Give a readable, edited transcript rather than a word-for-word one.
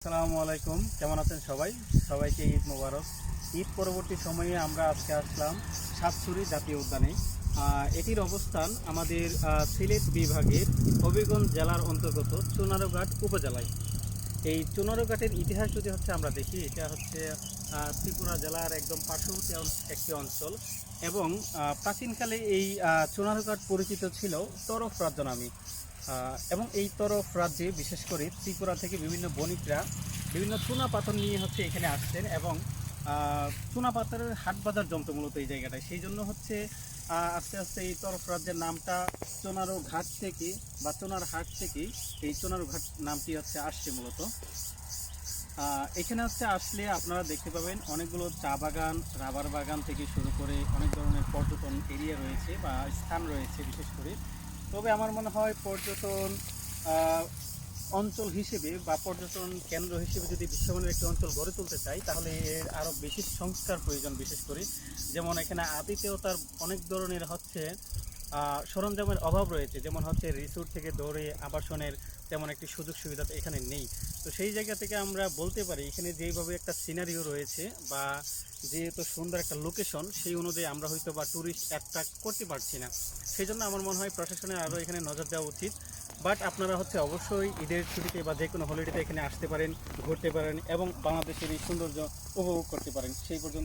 আসসালামু আলাইকুম, কেমন আছেন সবাই? সবাইকে ঈদ মোবারক। ঈদ পরবর্তী সময়ে আমরা আজকে আসলাম সাতছড়ি জাতীয় উদ্যানে। এটির অবস্থান আমাদের সিলেট বিভাগের হবিগঞ্জ জেলার অন্তর্গত চুনারুঘাট উপজেলায়। এই চুনারুঘাটের ইতিহাস যদি আমরা দেখি, এটা হচ্ছে ত্রিপুরা জেলার একদম পার্শ্ববর্তী একটি অঞ্চল এবং প্রাচীনকালে এই চুনারুঘাট পরিচিত ছিল তরফ রাজ্য নামে। এবং এই তরফ রাজ্যে বিশেষ করে ত্রিপুরা থেকে বিভিন্ন বণিকরা বিভিন্ন চুনা পাথর নিয়ে এখানে আসছেন এবং চুনা পাথরের হাট বাজার জমতো মূলত এই জায়গাটায়। সেই জন্য আস্তে আস্তে এই তরফ রাজ্যের নামটা চুনারু ঘাট থেকে বা চুনার হাট থেকে এই চুনারু ঘাট নামটি আসছে মূলত। এখানে আসলে আপনারা দেখতে পাবেন অনেকগুলো চা বাগান, রাবার বাগান থেকে শুরু করে অনেক ধরনের পর্যটন এরিয়া রয়েছে বা স্থান রয়েছে বিশেষ করে। তবে আমার মনে হয় পর্যটন অঞ্চল হিসেবে বা পর্যটন কেন্দ্র হিসেবে যদি বিশ্বমানের একটি অঞ্চল গড়ে তুলতে চাই, তাহলে এর আরও বেশি সংস্কার প্রয়োজন। বিশেষ করে যেমন এখানে আতিথেয়তার অনেক ধরনের সরঞ্জামের অভাব রয়েছে, যেমন রিসোর্ট থেকে ধরে আবাসনের তেমন একটি সুযোগ সুবিধা এখানে নেই। তো সেই জায়গা থেকে আমরা বলতে পারি এখানে যেভাবে একটা সিনারিও রয়েছে বা যেহেতু সুন্দর একটা লোকেশন, সেই অনুযায়ী আমরা হয়তো বা ট্যুরিস্ট অ্যাট্রাক্ট করতে পারছি না। সেই জন্য আমার মনে হয় প্রশাসনের আরও এখানে নজর দেওয়া উচিত। বাট আপনারা অবশ্যই ঈদের ছুটিতে বা যে কোনো হলিডেতে এখানে আসতে পারেন, ঘুরতে পারেন এবং বাংলাদেশের এই সৌন্দর্য উপভোগ করতে পারেন। সেই পর্যন্ত